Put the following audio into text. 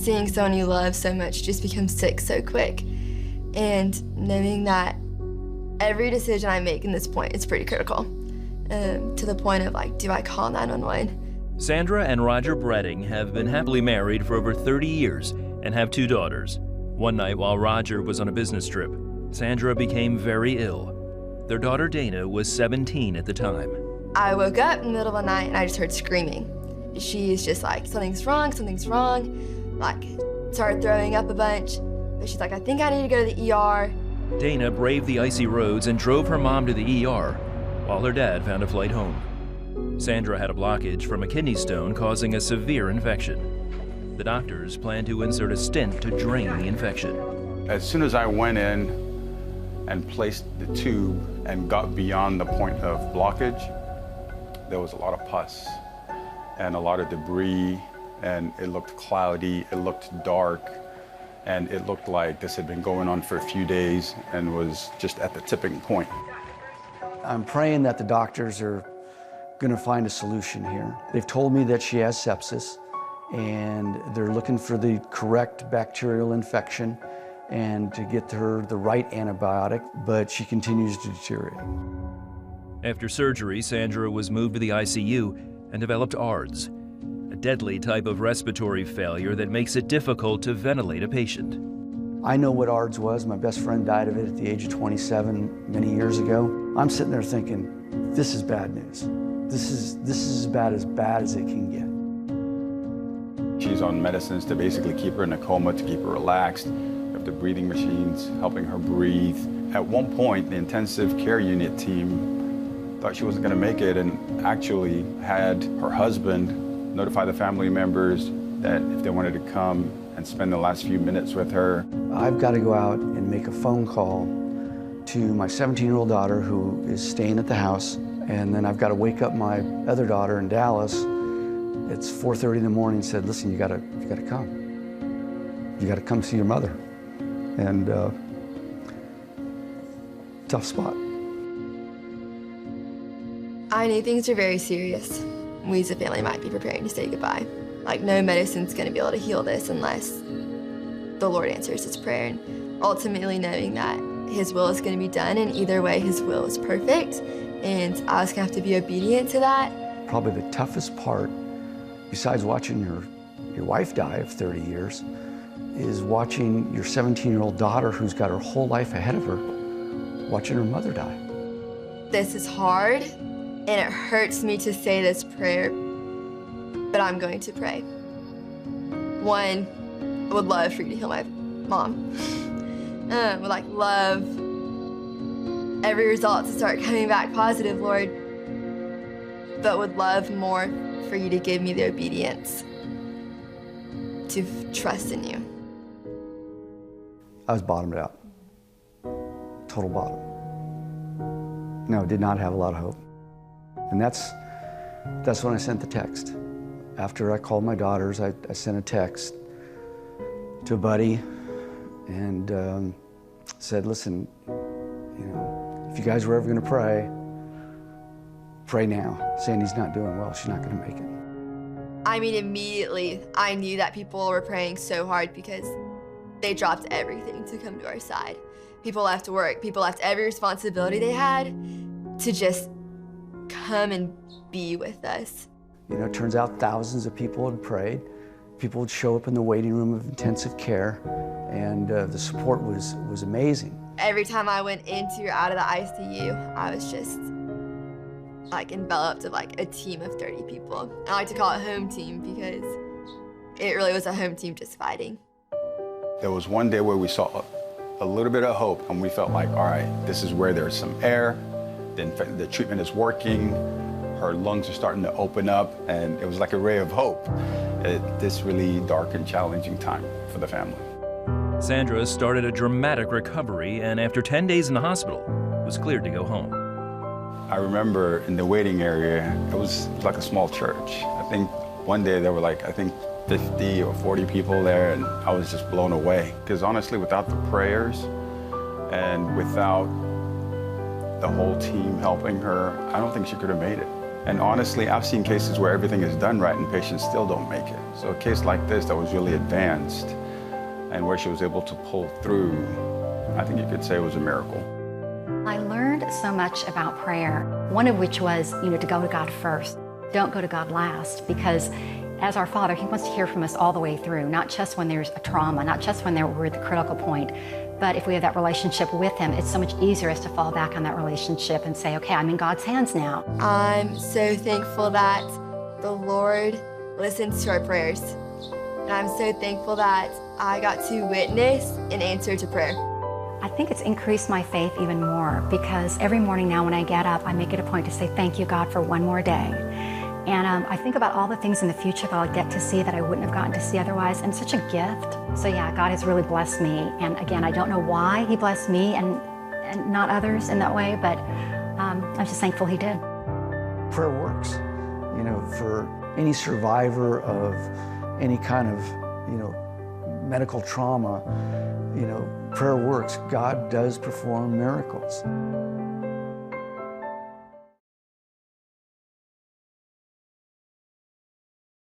seeing someone you love so much just become sick so quick. And knowing that every decision I make in this point is pretty critical, to the point of like, do I call 911? Sandra and Roger Bretting have been happily married for over 30 years and have 2 daughters. One night while Roger was on a business trip, Sandra became very ill. Their daughter Dana was 17 at the time. I woke up in the middle of the night and I just heard screaming. She's just like, something's wrong, like started throwing up a bunch. But she's like, I think I need to go to the ER. Dana braved the icy roads and drove her mom to the ER, while her dad found a flight home. Sandra had a blockage from a kidney stone causing a severe infection. The doctors planned to insert a stent to drain the infection. As soon as I went in and placed the tube and got beyond the point of blockage, there was a lot of pus and a lot of debris, and it looked cloudy, it looked dark, and it looked like this had been going on for a few days and was just at the tipping point. I'm praying that the doctors are going to find a solution here. They've told me that she has sepsis, and they're looking for the correct bacterial infection and to get her the right antibiotic, but she continues to deteriorate. After surgery, Sandra was moved to the ICU and developed ARDS, a deadly type of respiratory failure that makes it difficult to ventilate a patient. I know what ARDS was. My best friend died of it at the age of 27 many years ago. I'm sitting there thinking, this is bad news. This is as bad as it can get. She's on medicines to basically keep her in a coma, to keep her relaxed. We have the breathing machines helping her breathe. At one point, the intensive care unit team thought she wasn't going to make it and actually had her husband notify the family members that if they wanted to come and spend the last few minutes with her. I've got to go out and make a phone call to my 17-year-old daughter who is staying at the house, and then I've got to wake up my other daughter in Dallas. It's 4:30 in the morning, said, listen, you gotta come. You gotta come see your mother. And tough spot. I knew things were very serious. We as a family might be preparing to say goodbye. Like, no medicine's gonna be able to heal this unless the Lord answers his prayer. And ultimately knowing that his will is gonna be done, and either way, his will is perfect. And I was gonna have to be obedient to that. Probably the toughest part, besides watching your wife die of 30 years, is watching your 17-year-old daughter, who's got her whole life ahead of her, watching her mother die. This is hard, and it hurts me to say this prayer, but I'm going to pray. One, I would love for you to heal my mom. Would like love every result to start coming back positive, Lord, but would love more for you to give me the obedience to trust in you. I was bottomed out, total bottom. No, did not have a lot of hope. And that's when I sent the text. After I called my daughters, I sent a text to a buddy and said, listen, you know, if you guys were ever gonna pray now. Sandy's not doing well, she's not gonna make it. I mean, immediately, I knew that people were praying so hard because they dropped everything to come to our side. People left work, people left every responsibility they had to just come and be with us. You know, it turns out thousands of people had prayed. People would show up in the waiting room of intensive care, and the support was amazing. Every time I went into or out of the ICU, I was just like enveloped of like a team of 30 people. I like to call it home team because it really was a home team just fighting. There was one day where we saw a little bit of hope, and we felt like, all right, this is where there's some air, then the treatment is working, her lungs are starting to open up, and it was like a ray of hope at this really dark and challenging time for the family. Sandra started a dramatic recovery, and after 10 days in the hospital, was cleared to go home. I remember in the waiting area, it was like a small church. I think one day there were like, 50 or 40 people there, and I was just blown away. Because honestly, without the prayers and without the whole team helping her, I don't think she could have made it. And honestly, I've seen cases where everything is done right and patients still don't make it. So a case like this that was really advanced and where she was able to pull through, I think you could say it was a miracle. I learned so much about prayer, one of which was, to go to God first. Don't go to God last, because as our Father, He wants to hear from us all the way through, not just when there's a trauma, not just when we're at the critical point, but if we have that relationship with Him, it's so much easier as to fall back on that relationship and say, okay, I'm in God's hands now. I'm so thankful that the Lord listens to our prayers. And I'm so thankful that I got to witness an answer to prayer. I think it's increased my faith even more, because every morning now when I get up, I make it a point to say, thank you, God, for one more day. And I think about all the things in the future that I'll get to see that I wouldn't have gotten to see otherwise, and such a gift. So yeah, God has really blessed me. And again, I don't know why He blessed me and not others in that way, but I'm just thankful He did. Prayer works. For any survivor of any kind of, medical trauma, prayer works. God does perform miracles.